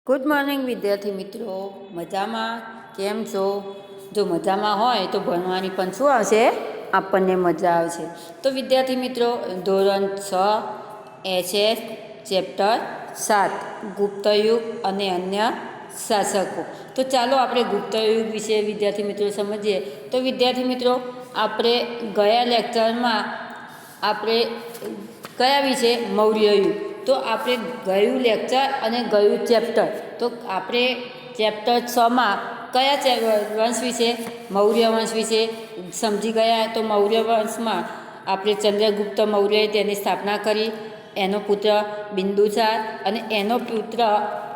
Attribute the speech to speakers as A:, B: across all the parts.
A: Good morning વિદ્યાર્થી મિત્રો, મજામાં કેમ છો? જો મજામાં હોય તો ભણવાની પણ શું આવશે, આપણને મજા આવશે. તો વિદ્યાર્થી મિત્રો, ધોરણ 6 SS ચેપ્ટર 7 ગુપ્તયુગ અને અન્ય શાસકો. તો ચાલો આપણે ગુપ્તયુગ વિશે વિદ્યાર્થી મિત્રો સમજીએ. તો વિદ્યાર્થી મિત્રો, આપણે ગયા લેક્ચરમાં આપણે કયા વિશે મૌર્ય યુગ. તો આપણે ગયું લેક્ચર અને ગયું ચેપ્ટર, તો આપણે ચેપ્ટર 6માં કયા વંશ વિશે, મૌર્ય વંશ વિશે સમજી ગયા. તો મૌર્ય વંશમાં આપણે ચંદ્રગુપ્ત મૌર્યએ તેની સ્થાપના કરી, એનો પુત્ર બિંદુસાર અને એનો પુત્ર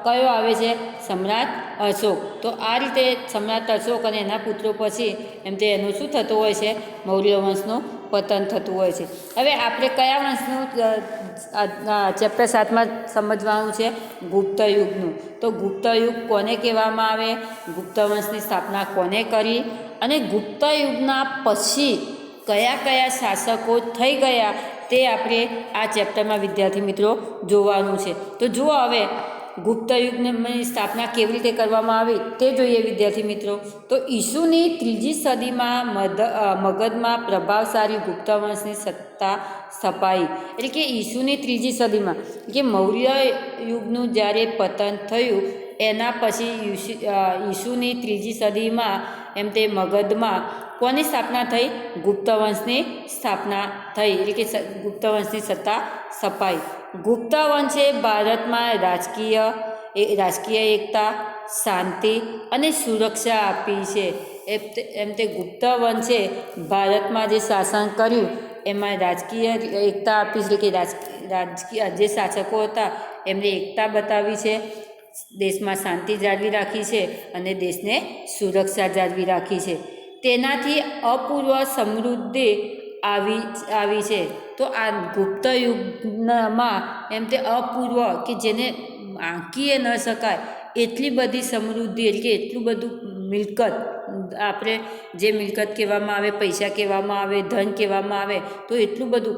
A: કયો આવે છે, સમ્રાટ અશોક. તો આ રીતે સમ્રાટ અશોક અને એના પુત્રો પછી એમ તે એનું શું થતું હોય છે, મૌર્ય વંશનું પતન થતું હોય છે. હવે આપણે કયા વંશનું ચેપ્ટર 7માં સમજવાનું છે, ગુપ્ત યુગનું. તો ગુપ્ત યુગ કોને કહેવામાં આવે, ગુપ્ત વંશની સ્થાપના કોને કરી અને ગુપ્ત યુગના પછી કયા કયા શાસકો થઈ ગયા, તે આપણે આ ચેપ્ટરમાં વિદ્યાર્થી મિત્રો જોવાનું છે. તો જુઓ, હવે ગુપ્ત યુગની સ્થાપના કેવી રીતે કરવામાં આવી તે જોઈએ વિદ્યાર્થી મિત્રો. તો ઈસુની 3જી સદીમાં મગધમાં પ્રભાવશાળી ગુપ્ત વંશની સત્તા સ્થપાઈ. એટલે કે ઈસુની 3જી સદીમાં, કે મૌર્ય યુગનું જ્યારે પતન થયું એના પછી ઈસુની 3જી સદીમાં એમ તે મગધમાં કોની સ્થાપના થઈ, ગુપ્ત વંશની સ્થાપના થઈ. એટલે કે ગુપ્ત વંશની સત્તા સ્થપાઈ. ગુપ્ત વંશે ભારતમાં રાજકીય એકતા, શાંતિ અને સુરક્ષા આપી છે. એમ તે ગુપ્ત વંશે ભારતમાં જે શાસન કર્યું એમાં રાજકીય એકતા આપી છે, કે રાજકીય જે શાસકો હતા એમને એકતા બતાવી છે, દેશમાં શાંતિ જાળવી રાખી છે અને દેશને સુરક્ષા જાળવી રાખી છે. તેનાથી અપૂર્વ સમૃદ્ધિ આવી છે. તો આ ગુપ્ત યુગમાં એમ તે અપૂર્વ, કે જેને આંકીએ ન શકાય એટલી બધી સમૃદ્ધિ, એટલે કે એટલું બધું મિલકત, આપણે જે મિલકત કહેવામાં આવે, પૈસા કહેવામાં આવે, ધન કહેવામાં આવે, તો એટલું બધું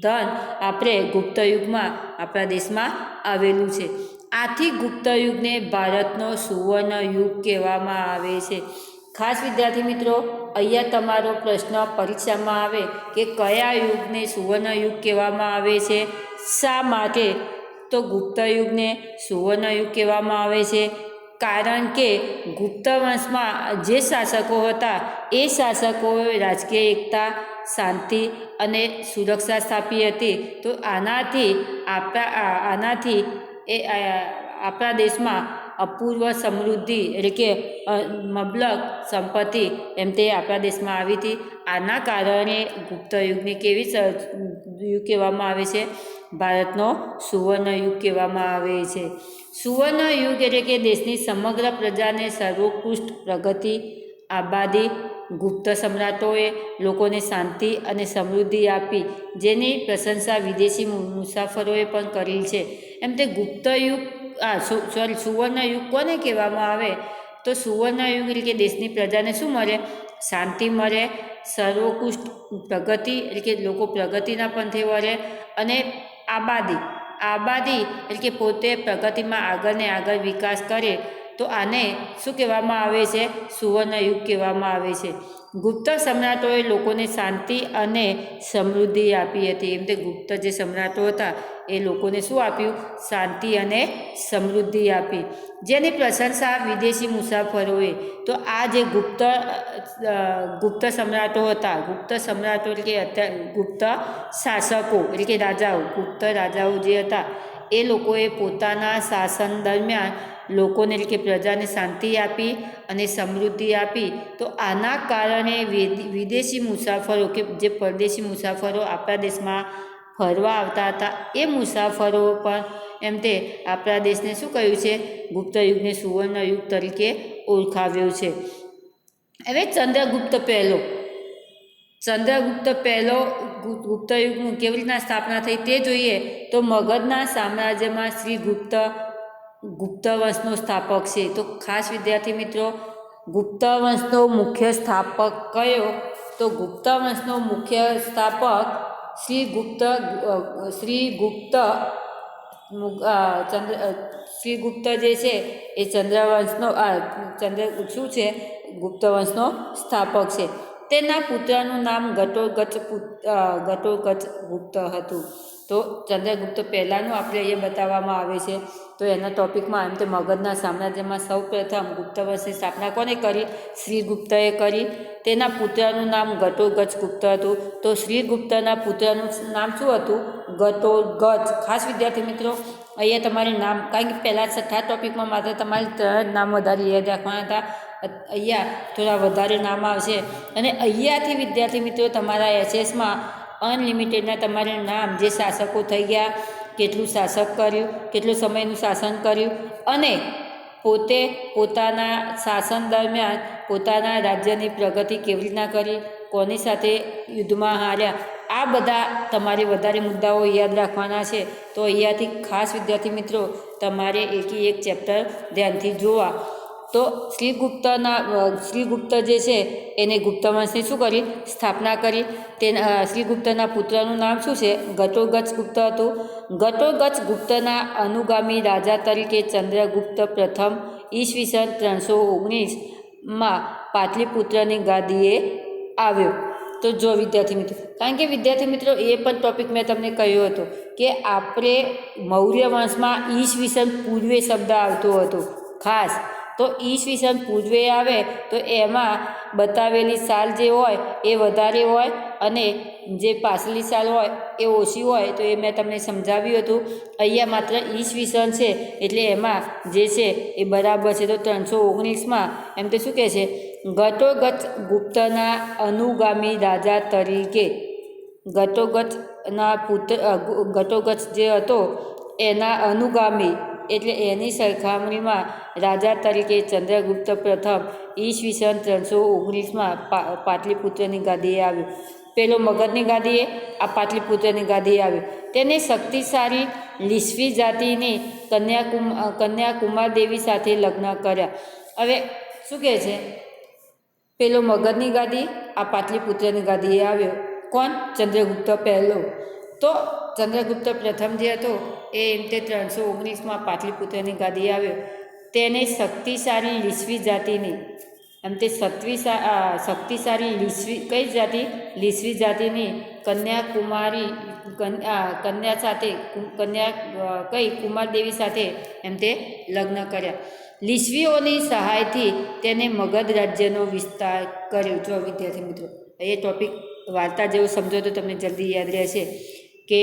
A: ધન આપણે ગુપ્ત યુગમાં આપણા દેશમાં આવેલું છે. આથી ગુપ્ત યુગને ભારતનો સુવર્ણ યુગ કહેવામાં આવે છે. ખાસ વિદ્યાર્થી મિત્રો, અહીંયા તમારો પ્રશ્ન પરીક્ષામાં આવે કે કયા યુગને સુવર્ણ યુગ કહેવામાં આવે છે, શા માટે? તો ગુપ્ત યુગને સુવર્ણ યુગ કહેવામાં આવે છે કારણ કે ગુપ્ત વંશમાં જે શાસકો હતા એ શાસકોએ રાજકીય એકતા, શાંતિ અને સુરક્ષા સ્થાપી હતી. તો આનાથી આપણા દેશમાં અપૂર્વ સમૃદ્ધિ, એટલે કે મબલક સંપત્તિ એમ તે આપણા દેશમાં આવી હતી. આના કારણે ગુપ્ત યુગને કેવી યુગ કહેવામાં આવે છે, ભારતનો સુવર્ણ યુગ કહેવામાં આવે છે. સુવર્ણ યુગ એટલે કે દેશની સમગ્ર પ્રજાને સર્વોત્કૃષ્ટ પ્રગતિ, આબાદી. ગુપ્ત સમ્રાટોએ લોકોને શાંતિ અને સમૃદ્ધિ આપી, જેની પ્રશંસા વિદેશી મુસાફરોએ પણ કરી છે. એમ તે ગુપ્ત યુગ સુવર્ણ યુગ કોને કહેવામાં આવે? તો સુવર્ણ યુગ એટલે કે દેશની પ્રજાને શું મળે, શાંતિ મળે, સર્વોત્કૃષ્ટ પ્રગતિ, એટલે કે લોકો પ્રગતિના પંથે વળે, અને આબાદી એટલે કે પોતે પ્રગતિમાં આગળ ને આગળ વિકાસ કરે. તો આને શું કહેવામાં આવે છે, સુવર્ણ યુગ કહેવામાં આવે છે. ગુપ્ત સમ્રાટોએ લોકોને શાંતિ અને સમૃદ્ધિ આપી હતી. એમ તે ગુપ્ત જે સમ્રાટો હતા એ લોકોને શું આપ્યું, શાંતિ અને સમૃદ્ધિ આપી, જેની પ્રશંસા વિદેશી મુસાફરોએ. તો આ જે ગુપ્ત સમ્રાટો હતા, ગુપ્ત સમ્રાટો એટલે કે ગુપ્ત શાસકો એટલે કે રાજાઓ, ગુપ્ત રાજાઓ જે હતા એ લોકોએ પોતાના શાસન દરમિયાન લોકોને એટલે કે પ્રજાને શાંતિ આપી અને સમૃદ્ધિ આપી. તો આના કારણે વિદેશી મુસાફરો, કે જે પરદેશી મુસાફરો આપણા દેશમાં ફરવા આવતા હતા, એ મુસાફરો પણ એમ તે આપણા દેશને શું કહ્યું છે, ગુપ્ત યુગને સુવર્ણ યુગ તરીકે ઓળખાવ્યો છે. હવે ચંદ્રગુપ્ત પહેલો ગુપ્ત યુગનું કેવી રીતના સ્થાપના થઈ તે જોઈએ. તો મગધના સામ્રાજ્યમાં શ્રી ગુપ્ત વંશનો સ્થાપક છે. તો ખાસ વિદ્યાર્થી મિત્રો, ગુપ્ત વંશનો મુખ્ય સ્થાપક કયો? તો ગુપ્ત વંશનો મુખ્ય સ્થાપક શ્રીગુપ્ત જે છે એ ચંદ્રવંશનો શું છે, ગુપ્ત વંશનો સ્થાપક છે. તેના પુત્રનું નામ ઘટોત્કચ ગુપ્ત હતું. તો ચંદ્રગુપ્ત પહેલાંનું આપણે અહીંયા બતાવવામાં આવે છે. તો એના ટોપિકમાં એમ તે મગધના સામ્રાજ્યમાં સૌ પ્રથમ ગુપ્ત વંશની સ્થાપના કોને કરી? શ્રીગુપ્તએ કરી. તેના પુત્રનું નામ ઘટોત્કચ ગુપ્ત હતું. તો શ્રીગુપ્તના પુત્રનું નામ શું હતું? ઘટોત્કચ. ખાસ વિદ્યાર્થી મિત્રો અહીંયા તમારે નામ, કારણ કે પહેલાં છઠ્ઠા ટોપિકમાં માત્ર તમારે 3 નામ વધારે યાદ રાખવાના હતા. અહીંયા થોડા વધારે નામ આવશે અને અહીંયાથી વિદ્યાર્થી મિત્રો તમારા એસએસમાં અનલિમિટેડના તમારે નામ, જે શાસકો થઈ ગયા, કેટલું શાસક કર્યું, કેટલું સમયનું શાસન કર્યું અને પોતે પોતાના શાસન દરમિયાન પોતાના રાજ્યની પ્રગતિ કેવી રીતના કરી, કોની સાથે યુદ્ધમાં હાર્યા, આ બધા તમારે વધારે મુદ્દાઓ યાદ રાખવાના છે. તો અહીંયાથી ખાસ વિદ્યાર્થી મિત્રો તમારે એકી એક ચેપ્ટર ધ્યાનથી જોવા. તો શ્રીગુપ્ત જે છે એને ગુપ્ત વંશની શું કરી? સ્થાપના કરી. શ્રીગુપ્તના પુત્રનું નામ શું છે? ઘટોત્કચ ગુપ્ત હતું. ઘટોત્કચ ગુપ્તના અનુગામી રાજા તરીકે ચંદ્રગુપ્ત પ્રથમ ઈસવીસન 319માં પાટલીપુત્રની ગાદીએ આવ્યો. તો જો વિદ્યાર્થી મિત્રો, કારણ કે વિદ્યાર્થી મિત્રો એ પણ ટોપિક મેં તમને કહ્યું હતું કે આપણે મૌર્ય વંશમાં ઈસવીસન પૂર્વે શબ્દ આવતો હતો ખાસ. તો ઈસવીસન પૂર્વે આવે તો એમાં બતાવેલી સાલ જે હોય એ વધારે હોય અને જે પાછલી સાલ હોય એ ઓછી હોય. તો એ મેં તમને સમજાવ્યું હતું. અહીંયા માત્ર ઈસવીસન છે એટલે એમાં જે છે એ બરાબર છે. તો 319માં એમ તો શું કહે છે? ઘટોત્કચ ગુપ્તના અનુગામી રાજા તરીકે, ઘટોત્કચ જે હતો એના અનુગામી એટલે એની સરખામણીમાં રાજા તરીકે ચંદ્રગુપ્ત પ્રથમ ઈસવીસન 319માં પાટલીપુત્રની ગાદીએ આવ્યો. પેલો મગધની ગાદીએ, આ પાટલીપુત્રની ગાદીએ આવ્યો. તેને શક્તિશાળી લીસ્વી જાતિની કન્યા દેવી સાથે લગ્ન કર્યા. હવે શું કહે છે? પેલો મગધની ગાદી, આ પાટલીપુત્રની ગાદીએ આવ્યો. કોણ? ચંદ્રગુપ્ત પહેલો. તો ચંદ્રગુપ્ત પ્રથમ જે હતો એ એમ તે 319માં પાટલીપુત્રની ગાદીએ આવ્યો. તેને શક્તિશાળી લીસ્વી જાતિની, એમ તે શક્તિશાળી લીસ્વી, કઈ જાતિ? લીસ્વી જાતિની કુમારદેવી સાથે એમ તે લગ્ન કર્યા. લીસ્વીઓની સહાયથી તેને મગધ રાજ્યનો વિસ્તાર કર્યો. જો વિદ્યાર્થી મિત્રો એ ટોપિક વાર્તા જેવું સમજો તો તમને જલ્દી યાદ રહેશે કે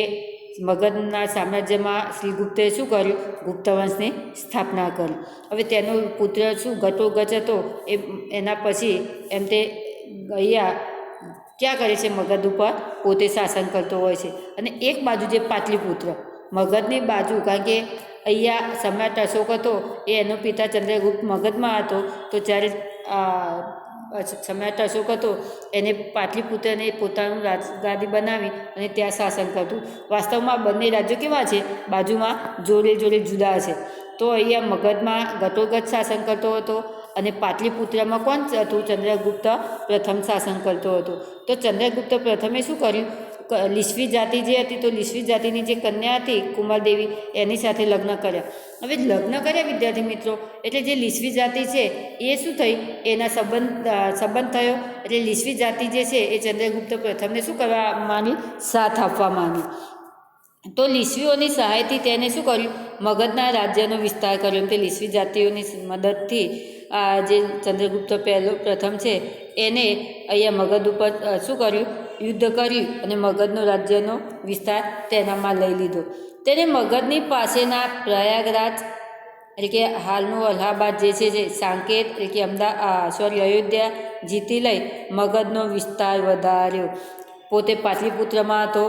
A: મગધના સામ્રાજ્યમાં શ્રીગુપ્તે શું કર્યું? ગુપ્ત વંશની સ્થાપના કરી. હવે તેનો પુત્ર શું? ઘટોત્કચ હતો. એના પછી એમ તે અહીંયા ક્યાં કરે છે? મગધ ઉપર પોતે શાસન કરતો હોય છે. અને એક બાજુ જે પાટલીપુત્ર, મગધની બાજુ, કારણ કે અહીંયા સમ્રાટ અશોક હતો એનો પિતા ચંદ્રગુપ્ત મગધમાં હતો. તો જ્યારે સમ્રાટ અશોક હતો એને પાટલીપુત્રને પોતાનું રાજગાદી બનાવી અને ત્યાં શાસન કરતું. વાસ્તવમાં બંને રાજ્યો કેવા છે? બાજુમાં જોડે જુદા છે. તો અહીંયા મગધમાં ઘટોત્કચ શાસન કરતો હતો અને પાટલીપુત્રમાં કોણ હતું? ચંદ્રગુપ્ત પ્રથમ શાસન કરતો હતો. તો ચંદ્રગુપ્ત પ્રથમે શું કર્યું? લીસ્વી જાતિ જે હતી, તો લીસ્વી જાતિની જે કન્યા હતી કુમારદેવી, એની સાથે લગ્ન કર્યા. હવે લગ્ન કર્યા વિદ્યાર્થી મિત્રો એટલે જે લીસ્વી જાતિ છે એ શું થઈ? એના સંબંધ થયો. એટલે લીસ્વી જાતિ જે છે એ ચંદ્રગુપ્ત પ્રથમને શું કરવા માંડી? સાથ આપવા માંડી. તો લીસ્વીઓની સહાયથી તેને શું કર્યું? મગધના રાજ્યનો વિસ્તાર કર્યો. તે લીસ્વી જાતિઓની મદદથી જે ચંદ્રગુપ્ત પ્રથમ છે એને અહીંયા મગધ ઉપર શું કર્યું? યુદ્ધ કર્યું અને મગધનો રાજ્યનો વિસ્તાર તેનામાં લઈ લીધો. તેને મગધની પાસેના પ્રયાગરાજ એટલે કે હાલનું અલ્હાબાદ જે છે, જે સાંકેત એટલે કે અયોધ્યા જીતી લઈ મગધનો વિસ્તાર વધાર્યો. પોતે પાટલીપુત્રમાં હતો.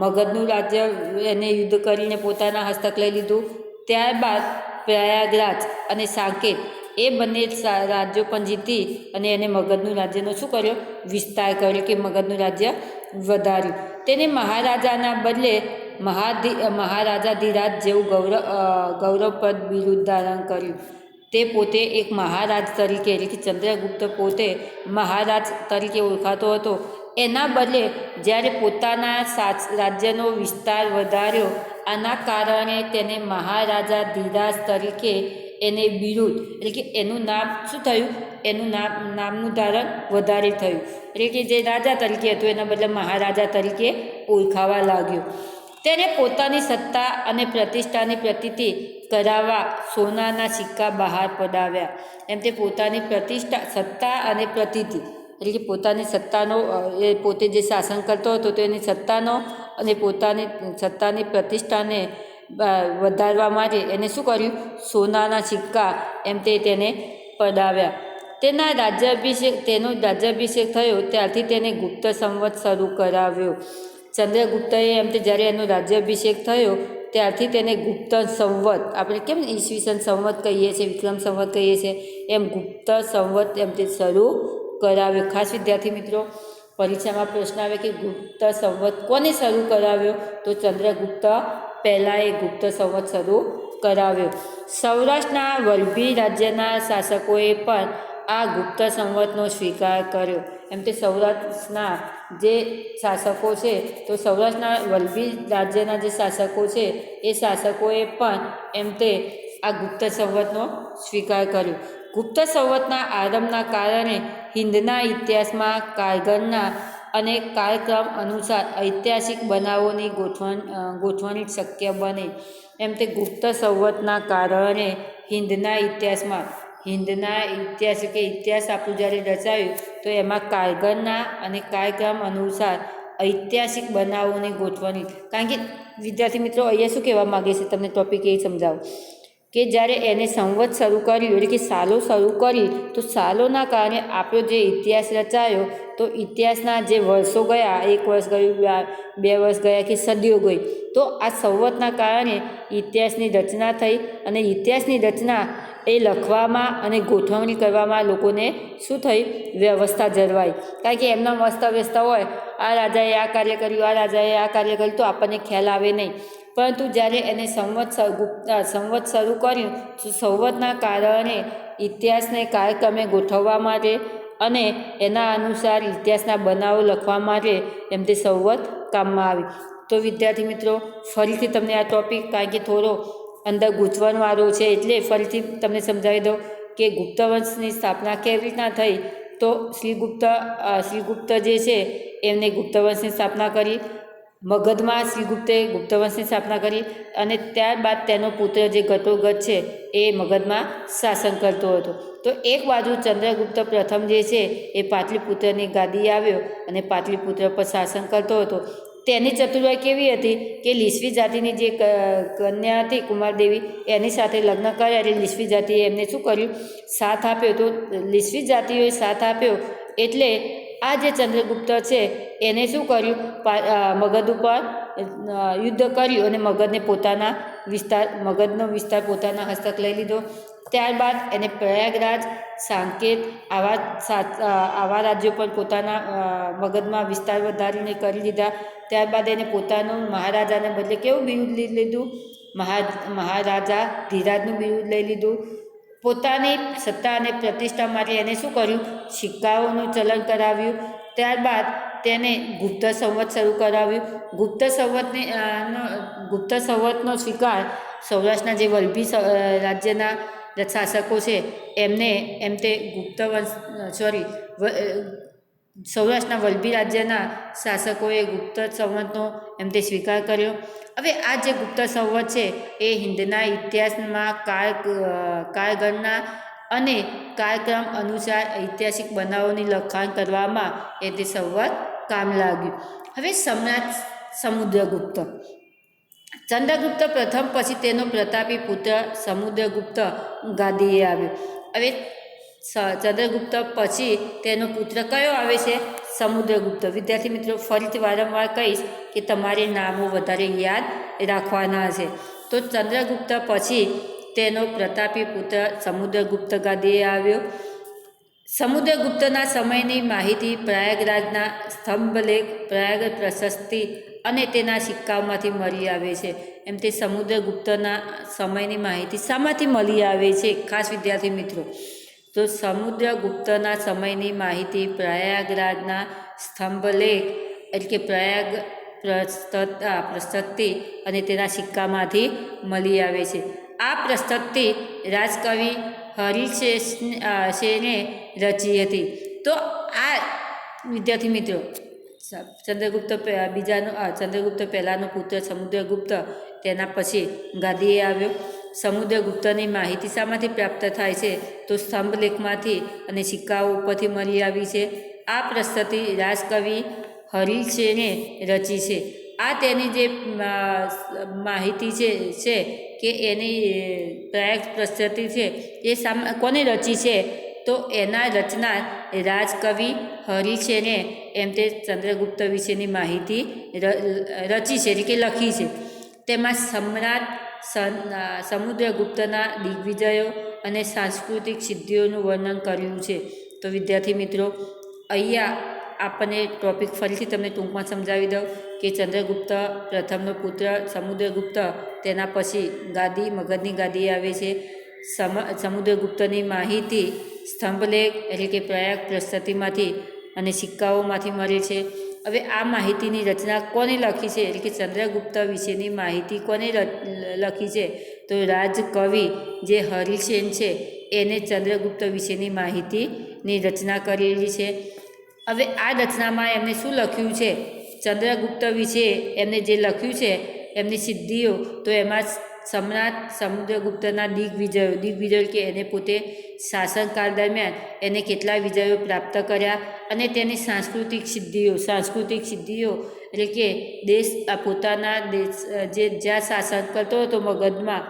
A: મગધનું રાજ્ય એને યુદ્ધ કરીને પોતાના હસ્તક લઈ લીધું. ત્યારબાદ પ્રયાગરાજ અને સાંકેત એ બંને રાજ્યો પણ જીતી અને એને મગધનું રાજ્યનો શું કર્યો? વિસ્તાર કર્યો, કે મગધનું રાજ્ય વધાર્યું. તેને મહારાજાના બદલે મહારાજાધિરાજ જેવું ગૌરવપદ બિરુદ ધારણ કર્યું. તે પોતે એક મહારાજ તરીકે એટલે કે ચંદ્રગુપ્ત પોતે મહારાજ તરીકે ઓળખાતો હતો. એના બદલે જ્યારે પોતાના રાજ્યનો વિસ્તાર વધાર્યો આના કારણે તેને મહારાજા ધીરાજ તરીકે એને બિરુદ એટલે કે એનું નામ શું થયું, એનું નામનું ધારણ વધારે થયું. એટલે કે જે રાજા તરીકે હતું એના બદલે મહારાજા તરીકે ઓળખાવા લાગ્યું. તેને પોતાની સત્તા અને પ્રતિષ્ઠાની પ્રતીતિ કરાવવા સોનાના સિક્કા બહાર પડાવ્યા. એમ તે પોતાની પ્રતિષ્ઠા, સત્તા અને પ્રતીતિ એટલે કે પોતાની સત્તાનો, એ પોતે જે શાસન કરતો હતો તો એની સત્તાનો અને પોતાની સત્તાની પ્રતિષ્ઠાને વધારવા માટે એને શું કર્યું, સોનાના સિક્કા એમ તેને પડાવ્યા. તેનો રાજ્યાભિષેક થયો ત્યારથી તેને ગુપ્ત સંવત શરૂ કરાવ્યો. ચંદ્રગુપ્તએ એમ તે જ્યારે એનો રાજ્યાભિષેક થયો ત્યારથી તેને ગુપ્ત સંવત, આપણે કેમ ઈસવીસન સંવત કહીએ છીએ, વિક્રમ સંવત કહીએ છીએ, એમ ગુપ્ત સંવત એમ તે શરૂ કરાવ્યો. ખાસ વિદ્યાર્થી મિત્રો, પરીક્ષામાં પ્રશ્ન આવે કે ગુપ્ત સંવત કોને શરૂ કરાવ્યો, તો ચંદ્રગુપ્ત પહેલાં એ ગુપ્ત સંવત શરૂ કરાવ્યો. સૌરાષ્ટ્રના વલ્લભી રાજ્યના શાસકોએ પણ આ ગુપ્ત સંવતનો સ્વીકાર કર્યો. એમ તે સૌરાષ્ટ્રના જે શાસકો છે, તો સૌરાષ્ટ્રના વલ્લભી રાજ્યના જે શાસકો છે એ શાસકોએ પણ એમ તે આ ગુપ્ત સંવતનો સ્વીકાર કર્યો. ગુપ્ત સંવતના આરંભના કારણે હિંદના ઇતિહાસમાં કાળગણના અને કાળક્રમ અનુસાર ઐતિહાસિક બનાવોની ગોઠવણી શક્ય બને. એમ તે ગુપ્ત સંવતના કારણે હિંદના ઇતિહાસ કે ઇતિહાસ આપણું જ્યારે રચાયું તો એમાં કાળગણના અને કાળક્રમ અનુસાર ઐતિહાસિક બનાવોની ગોઠવણી. કારણ કે વિદ્યાર્થી મિત્રો અહીંયા શું કહેવા માગે છે, તમને ટોપિક એ સમજાવો કે જ્યારે એને સંવત શરૂ કર્યું એટલે કે સાલો શરૂ કરી, તો સાલોના કારણે આપણો જે ઇતિહાસ રચાયો તો ઇતિહાસના જે વર્ષો ગયા, 1 વર્ષ ગયું, 2 વર્ષ ગયા કે સદીઓ ગઈ, તો આ સંવતના કારણે ઇતિહાસની રચના થઈ અને ઇતિહાસની રચના એ લખવામાં અને ગોઠવણી કરવામાં લોકોને શું થઈ, વ્યવસ્થા જળવાઈ. કારણ કે એમના વ્યસ્ત હોય, આ રાજાએ આ કાર્ય કર્યું, આ રાજાએ આ કાર્ય કર્યું, તો આપણને ખ્યાલ આવે નહીં. પરંતુ જ્યારે એને સંવત શરૂ કર્યું તો સંવતના કારણે ઇતિહાસને કાળક્રમે ગોઠવવા માટે અને એના અનુસાર ઇતિહાસના બનાવો લખવા માટે એમ તે સંવત કામમાં આવી. તો વિદ્યાર્થી મિત્રો, ફરીથી તમને આ ટોપિક, કારણ કે થોડો અંદર ગૂંચવણવાળો છે એટલે ફરીથી તમને સમજાવી દઉં કે ગુપ્ત વંશની સ્થાપના કેવી રીતના થઈ. તો શ્રીગુપ્ત જે છે એમને ગુપ્ત વંશની સ્થાપના કરી. મગધમાં શ્રીગુપ્તે ગુપ્ત વંશની સ્થાપના કરી અને ત્યારબાદ તેનો પુત્ર જે ઘટોત્કચ છે એ મગધમાં શાસન કરતો હતો. તો એક બાજુ ચંદ્રગુપ્ત પ્રથમ જે છે એ પાટલીપુત્રની ગાદી આવ્યો અને પાટલીપુત્ર પર શાસન કરતો હતો. તેની ચતુરાઈ કેવી હતી કે લીસવી જાતિની જે કન્યા હતી કુમારદેવી, એની સાથે લગ્ન કર્યા એટલે લીસવી જાતિએ એમને શું કર્યું, સાથ આપ્યો. તો લીસવી જાતિઓએ સાથ આપ્યો એટલે આ જે ચંદ્રગુપ્ત છે એને શું કર્યું, મગધ ઉપર યુદ્ધ કર્યું અને મગધનો વિસ્તાર પોતાના હસ્તક લઈ લીધો. ત્યારબાદ એને પ્રયાગરાજ, સાંકેત આવા રાજ્યો પર પોતાના મગધમાં વિસ્તાર વધારીને કરી લીધા. ત્યારબાદ એને પોતાનું મહારાજાને બદલે કેવું બિરુદ લઈ લીધું, મહારાજા ધીરાજનું બિરુદ લઈ લીધું. પોતાની સત્તા અને પ્રતિષ્ઠા માટે એને શું કર્યું, સિક્કાઓનું ચલણ કરાવ્યું. ત્યારબાદ તેને ગુપ્ત સંવત શરૂ કરાવ્યું. ગુપ્ત સંવતનો સ્વીકાર સૌરાષ્ટ્રના જે વલ્લભી રાજ્યના શાસકો છે એમને સૌરાષ્ટ્રના વલ્લભી રાજ્યના શાસકોએ ગુપ્ત સંવતનો સ્વીકાર કર્યો. હવે આ જે ગુપ્ત સંવત છે એ હિંદના ઇતિહાસમાં કાળગણના અને કાળક્રમ અનુસાર ઐતિહાસિક બનાવોની લખાણ કરવામાં એ તે સંવત કામ લાગ્યું. હવે સમ્રાટ સમુદ્રગુપ્ત, ચંદ્રગુપ્ત પ્રથમ પછી તેનો પ્રતાપી પુત્ર સમુદ્રગુપ્ત ગાદીએ આવ્યો. હવે ચંદ્રગુપ્ત પછી તેનો પુત્ર કયો આવે છે, સમુદ્રગુપ્ત. વિદ્યાર્થી મિત્રો, ફરીથી વારંવાર કહીશ કે તમારે નામો વધારે યાદ રાખવાના છે. તો ચંદ્રગુપ્ત પછી તેનો પ્રતાપી પુત્ર સમુદ્રગુપ્ત ગાદીએ આવ્યો. સમુદ્રગુપ્તના સમયની માહિતી પ્રયાગરાજના સ્તંભલેખ, પ્રયાગ પ્રશસ્તિ અને તેના સિક્કાઓમાંથી મળી આવે છે. તે સમુદ્રગુપ્તના સમયની માહિતી શામાંથી મળી આવે છે, ખાસ વિદ્યાર્થી મિત્રો, તો સમુદ્રગુપ્તના સમયની માહિતી પ્રયાગરાજના સ્તંભલેખ એટલે કે પ્રયાગ પ્રશસ્તિ અને તેના સિક્કામાંથી મળી આવે છે. આ પ્રશસ્તિ રાજકવિ હરિશેને રચી હતી. તો આ વિદ્યાર્થી મિત્રો ચંદ્રગુપ્ત ચંદ્રગુપ્ત પહેલાંનો પુત્ર સમુદ્રગુપ્ત તેના પછી ગાદીએ આવ્યો. સમુદ્રગુપ્તની માહિતી શામાંથી પ્રાપ્ત થાય છે? તો સ્તંભલેખમાંથી અને સિક્કાઓ ઉપરથી મળી આવી છે. આ પ્રશસ્તિ રાજકવિ હરિશેને રચી છે. આ તેની જે માહિતી છે કે એની પ્રયાગ પ્રશસ્તિ છે એ કોને રચી છે? તો એના રચનાર રાજકવિ હરિશેને એમ તે ચંદ્રગુપ્ત વિશેની માહિતી રચી છે એટલે કે લખી છે. તેમાં સમ્રાટ સમુદ્રગુપ્તના દિગ્વિજયો અને સાંસ્કૃતિક સિદ્ધિઓનું વર્ણન કર્યું છે. તો વિદ્યાર્થી મિત્રો અહીંયા આપણને ટોપિક ફરીથી તમને ટૂંકમાં સમજાવી દઉં કે ચંદ્રગુપ્ત પ્રથમનો પુત્ર સમુદ્રગુપ્ત તેના પછી મગધની ગાદી આવે છે. સમુદ્રગુપ્તની માહિતી સ્તંભલેખ એટલે કે પ્રયાગ પ્રશસ્તિમાંથી અને સિક્કાઓમાંથી મળે છે. હવે આ માહિતીની રચના કોને લખી છે એટલે કે ચંદ્રગુપ્ત વિશેની માહિતી કોને લખી છે? તો રાજકવિ જે હરિશેન છે એને ચંદ્રગુપ્ત વિશેની માહિતીની રચના કરેલી છે. હવે આ રચનામાં એમને શું લખ્યું છે? ચંદ્રગુપ્ત વિશે એમને જે લખ્યું છે એમની સિદ્ધિઓ, તો એમાં સમ્રાટ સમુદ્રગુપ્તના દિગ્વિજયો કે એને પોતે શાસનકાળ દરમિયાન એને કેટલા વિજયો પ્રાપ્ત કર્યા અને તેની સાંસ્કૃતિક સિદ્ધિઓ એટલે કે પોતાના દેશ જ્યાં શાસન કરતો હતો મગધમાં,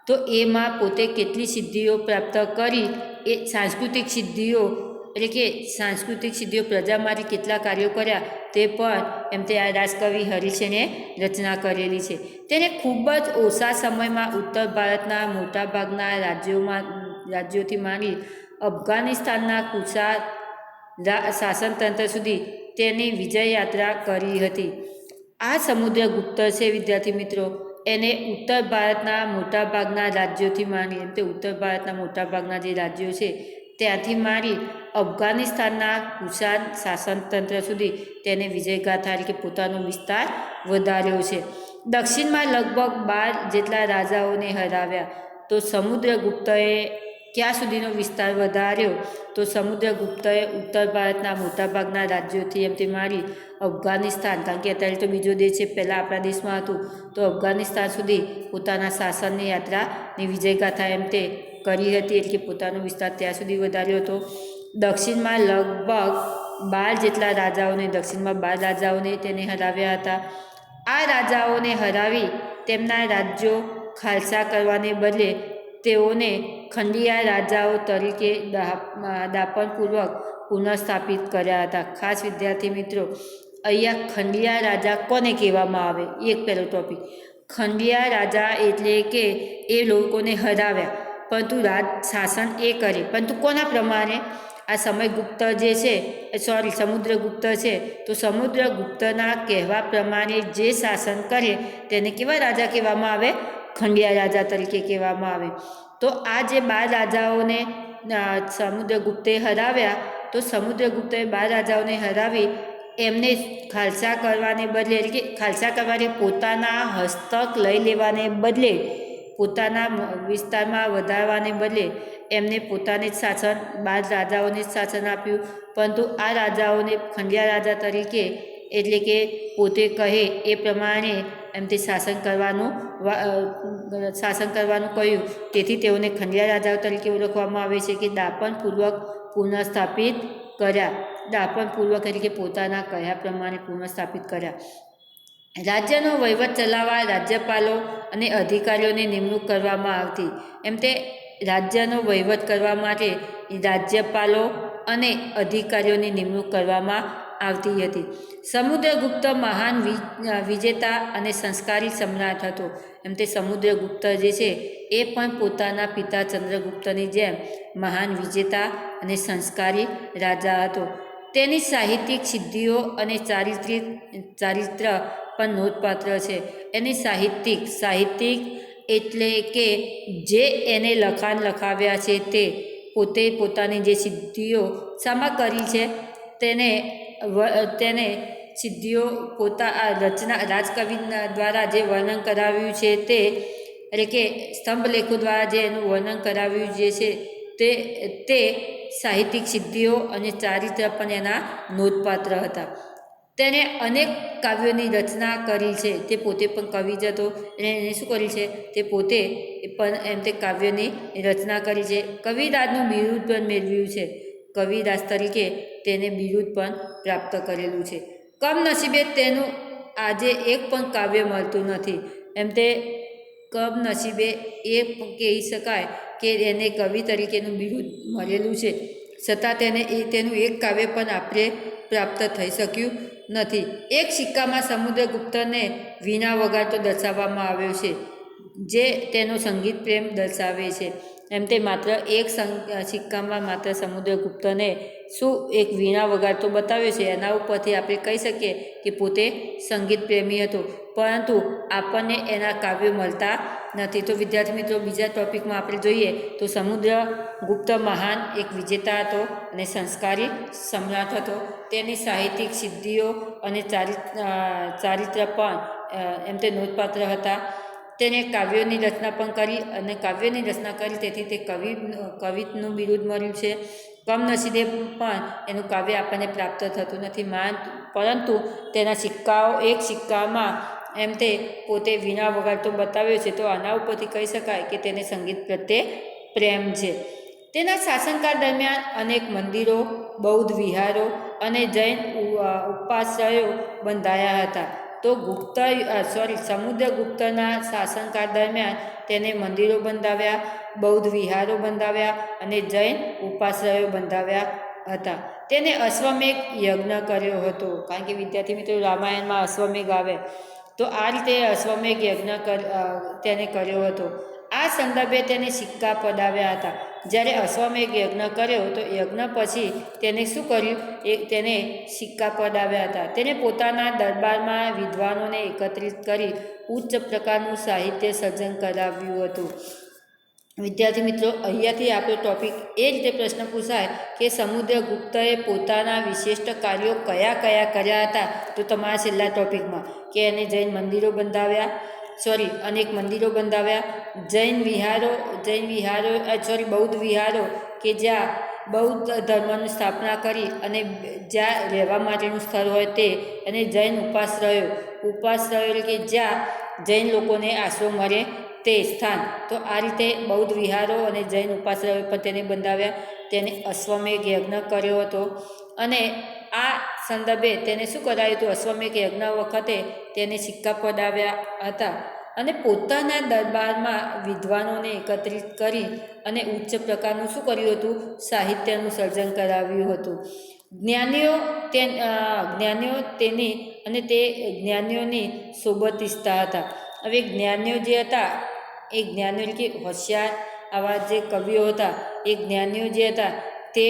A: તો એમાં પોતે કેટલી સિદ્ધિઓ પ્રાપ્ત કરી એ સાંસ્કૃતિક સિદ્ધિઓ પ્રજા માટે કેટલા કાર્યો કર્યા તે પણ એમ તે આ રાજકવિ હરિશેને રચના કરેલી છે. તેને ખૂબ જ ઓછા સમયમાં ઉત્તર ભારતના મોટાભાગના રાજ્યોથી માંડી અફઘાનિસ્તાનના કુશાર શાસનતંત્ર સુધી તેની વિજય યાત્રા કરી હતી. આ સમુદ્રગુપ્ત છે વિદ્યાર્થી મિત્રો એને ઉત્તર ભારતના મોટાભાગના રાજ્યોથી માંડી એમ તે ઉત્તર ભારતના મોટાભાગના જે રાજ્યો છે ત્યાંથી માંડી અફઘાનિસ્તાનના કુશાન શાસનતંત્ર સુધી તેને વિજયગાથા એટલે કે પોતાનો વિસ્તાર વધાર્યો છે. દક્ષિણમાં લગભગ 12 જેટલા રાજાઓને હરાવ્યા. તો સમુદ્રગુપ્તએ ક્યાં સુધીનો વિસ્તાર વધાર્યો? તો સમુદ્રગુપ્તએ ઉત્તર ભારતના મોટાભાગના રાજ્યોથી એમ તે માંડી અફઘાનિસ્તાન, કારણ કે અત્યારે તો બીજો દેશ છે, પહેલાં આપણા દેશમાં હતું, તો અફઘાનિસ્તાન સુધી પોતાના શાસનની યાત્રાની વિજયગાથા એમ તે કરી હતી એટલે કે પોતાનો વિસ્તાર ત્યાં સુધી વધાર્યો હતો. દક્ષિણમાં લગભગ 12 જેટલા રાજાઓને તેને હરાવ્યા હતા. આ રાજાઓને હરાવી તેમના રાજ્યો ખાલસા કરવાને બદલે તેઓને ખંડિયા રાજાઓ તરીકે દાપણપૂર્વક પુનઃસ્થાપિત કર્યા હતા. ખાસ વિદ્યાર્થી મિત્રો અહીંયા ખંડિયા રાજા કોને કહેવામાં આવે? એક પહેલો ટોપિક. ખંડિયા રાજા એટલે કે એ લોકોને હરાવ્યા પરંતુ રાજ શાસન એ કરે, પરંતુ કોના પ્રમાણે? આ સમુદ્રગુપ્ત છે તો સમુદ્રગુપ્તના કહેવા પ્રમાણે જે શાસન કરે તેને કેવા રાજા કહેવામાં આવે? ખંડિયા રાજા તરીકે કહેવામાં આવે. તો આ જે 12 રાજાઓને સમુદ્રગુપ્તે હરાવ્યા, તો સમુદ્રગુપ્તે 12 રાજાઓને હરાવી એમને ખાલસા કરવાને બદલે એટલે કે ખાલસા કરવાને પોતાના હસ્તક લઈ લેવાને બદલે પોતાના વિસ્તારમાં વધારવાને બદલે એમને પોતાને જ શાસન 12 રાજાઓને જ શાસન આપ્યું. પરંતુ આ રાજાઓને ખંડિયા રાજા તરીકે એટલે કે પોતે કહે એ પ્રમાણે એમ તે શાસન કરવાનું કહ્યું. તેથી તેઓને ખંડિયા રાજાઓ તરીકે ઓળખવામાં આવે છે કે દાપણપૂર્વક પુનઃસ્થાપિત કર્યા. દાપણપૂર્વક એટલે કે પોતાના કહ્યા પ્રમાણે પુનઃસ્થાપિત કર્યા. રાજ્યનો વહીવટ ચલાવવા રાજ્યપાલો અને અધિકારીઓની નિમણૂક કરવામાં આવતી. એમ તે રાજ્યનો વહીવટ કરવા માટે રાજ્યપાલો અને અધિકારીઓની નિમણૂક કરવામાં આવતી હતી. સમુદ્રગુપ્ત મહાન વિજેતા અને સંસ્કારી સમ્રાટ હતો. એમ તે સમુદ્રગુપ્ત જે છે એ પણ પોતાના પિતા ચંદ્રગુપ્તની જેમ મહાન વિજેતા અને સંસ્કારી રાજા હતો. તેની સાહિત્યિક સિદ્ધિઓ અને ચારિત્ર્ય પણ નોંધપાત્ર છે. એની સાહિત્યિક એટલે કે જે એને લખાવ્યા છે તે પોતે પોતાની જે સિદ્ધિઓ શામાં કરી છે તેને સિદ્ધિઓ આ રચના રાજકવિ દ્વારા જે વર્ણન કરાવ્યું છે તે, એટલે કે સ્તંભલેખો દ્વારા જે એનું વર્ણન કરાવ્યું જે છે તે સાહિત્યિક સિદ્ધિઓ અને ચારિત્ર પણ એના નોંધપાત્ર હતા. તેણે અનેક કાવ્યોની રચના કરી છે. તે પોતે પણ કવિ જ હતો, એને શું કર્યું છે, તે પોતે પણ એમ તે કાવ્યોની રચના કરી છે. કવિરાજનું બિરુદ પણ મેળવ્યું છે. કવિરાજ તરીકે તેને બિરુદ પણ પ્રાપ્ત કરેલું છે. કમનસીબે તેનું આજે એક પણ કાવ્ય મળતું નથી. એમ તે કમનસીબે એ કહી શકાય કે એને કવિ તરીકેનું બિરુદ મળેલું છે, છતાં તેનું એક કાવ્ય પણ આપણે પ્રાપ્ત થઈ શક્યું નથી. એક સિક્કામાં સમુદ્રગુપ્તને વીણા વગાડતો દર્શાવવામાં આવ્યો છે, જે તેનો સંગીત પ્રેમ દર્શાવે છે. એમ તે માત્ર એક સિક્કામાં માત્ર સમુદ્રગુપ્તને શું એક વીણા વગાડતો બતાવ્યો છે. એના ઉપરથી આપણે કહી શકીએ કે પોતે સંગીત પ્રેમી હતો, પરંતુ આપણને એના કાવ્યો મળતા નથી. તો વિદ્યાર્થી મિત્રો, બીજા ટોપિકમાં આપણે જોઈએ તો સમુદ્રગુપ્ત મહાન એક વિજેતા હતો અને સંસ્કારી સમ્રાટ હતો. તેની સાહિત્યિક સિદ્ધિઓ અને ચારિત્ર પણ એમ તે નોંધપાત્ર હતા. તેને કાવ્યોની રચના પણ કરી, તેથી તે કવિનું બિરુદ મળ્યું છે. કમનસીબે પણ એનું કાવ્ય આપણને પ્રાપ્ત થતું નથી, પરંતુ તેના એક સિક્કામાં એમ તે પોતે વીણા વગાડતો બતાવ્યો છે. તો આના ઉપરથી કહી શકાય કે તેને સંગીત પ્રત્યે પ્રેમ છે. તેના શાસનકાળ દરમિયાન અનેક મંદિરો, બૌદ્ધ વિહારો અને જૈન ઉપાશ્રયો બંધાયા હતા. તો સમુદ્રગુપ્તના શાસનકાળ દરમિયાન તેને મંદિરો બંધાવ્યા, બૌદ્ધ વિહારો બંધાવ્યા અને જૈન ઉપાશ્રયો બંધાવ્યા હતા. તેને અશ્વમેઘ યજ્ઞ કર્યો હતો, કારણ કે વિદ્યાર્થી મિત્રો રામાયણમાં અશ્વમેઘ આવે, તો આ રીતે અશ્વમેઘ યજ્ઞ તેને કર્યો હતો. આ સંદર્ભે તેને સિક્કા પડાવ્યા હતા. જ્યારે અશ્વમેઘ યજ્ઞ કર્યો તો યજ્ઞ પછી તેને શું કર્યું, તેને સિક્કા પડાવ્યા હતા. તેને પોતાના દરબારમાં વિદ્વાનોને એકત્રિત કરી ઉચ્ચ પ્રકારનું સાહિત્ય સર્જન કરાવ્યું હતું. વિદ્યાર્થી મિત્રો, અહીંયાથી આપણો ટોપિક એ રીતે પ્રશ્ન પૂછાય કે સમુદ્રગુપ્તએ પોતાના વિશિષ્ટ કાર્યો કયા કર્યા હતા. તો તમારા છેલ્લા ટોપિકમાં કે એને અનેક મંદિરો બંધાવ્યા, બૌદ્ધ વિહારો કે જ્યાં બૌદ્ધ ધર્મની સ્થાપના કરી અને જ્યાં રહેવા માટેનું સ્થળ હોય તે, અને જૈન ઉપાશ્રયો એટલે કે જ્યાં જૈન લોકોને આશરો મળે તે સ્થાન. તો આ રીતે બૌદ્ધ વિહારો અને જૈન ઉપાશ્રયો પર તેને બંધાવ્યા. તેને અશ્વમેઘ યજ્ઞ કર્યો હતો અને આ સંદર્ભે તેને શું કરાયું હતું, અશ્વમેઘ યજ્ઞ વખતે તેને સિક્કા પડાવ્યા હતા અને પોતાના દરબારમાં વિદ્વાનોને એકત્રિત કરી અને ઉચ્ચ પ્રકારનું શું કર્યું હતું, સાહિત્યનું સર્જન કરાવ્યું હતું. જ્ઞાનીઓ તેની અને તે જ્ઞાનીઓની સોબત ઈચ્છતા હતા. હવે જ્ઞાનીઓ જે હતા એ જ્ઞાનીઓ એટલે કે હોશિયાર આવા જે કવિઓ હતા, એ જ્ઞાનીઓ જે હતા તે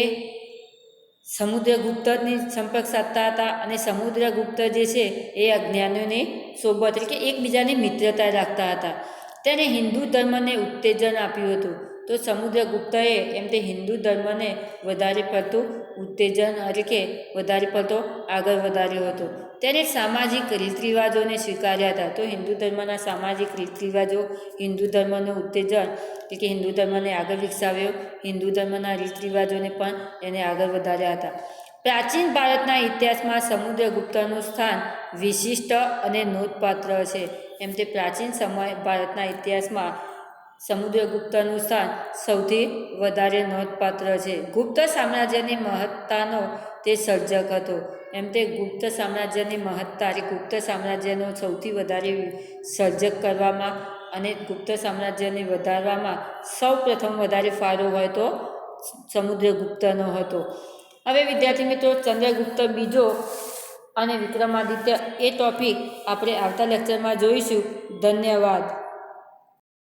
A: સમુદ્રગુપ્તની સંપર્ક સાધતા હતા અને સમુદ્રગુપ્ત જે છે એ અજ્ઞાનીઓની સોબત એટલે કે એકબીજાની મિત્રતા રાખતા હતા. તેને હિન્દુ ધર્મને ઉત્તેજન આપ્યું હતું. તો સમુદ્રગુપ્તએ એમ તે હિન્દુ ધર્મને વધારે પડતું ઉત્તેજન એટલે કે વધારે પડતો આગળ વધાર્યો હતો. તેને સામાજિક રીત રિવાજોને સ્વીકાર્યા હતા. તો હિન્દુ ધર્મના સામાજિક રીત રિવાજો, હિન્દુ ધર્મનું ઉત્તેજન એટલે કે હિન્દુ ધર્મને આગળ વિકસાવ્યો, હિન્દુ ધર્મના રીત રિવાજોને પણ એને આગળ વધાર્યા હતા. પ્રાચીન ભારતના ઇતિહાસમાં સમુદ્રગુપ્તનું સ્થાન વિશિષ્ટ અને નોંધપાત્ર છે. એમ તે પ્રાચીન ભારતના ઇતિહાસમાં સમુદ્રગુપ્તનું સ્થાન સૌથી વધારે નોંધપાત્ર છે. ગુપ્ત સામ્રાજ્યની મહત્તાનો તે સર્જક હતો. એમ તે ગુપ્ત સામ્રાજ્યનો સૌથી વધારે સર્જક કરવામાં અને ગુપ્ત સામ્રાજ્યને વધારવામાં સૌ પ્રથમ વધારે ફાળો હોય તો સમુદ્રગુપ્તનો હતો. હવે વિદ્યાર્થી મિત્રો, ચંદ્રગુપ્ત બીજો અને વિક્રમાદિત્ય એ ટોપિક આપણે આવતા લેક્ચરમાં જોઈશું. ધન્યવાદ.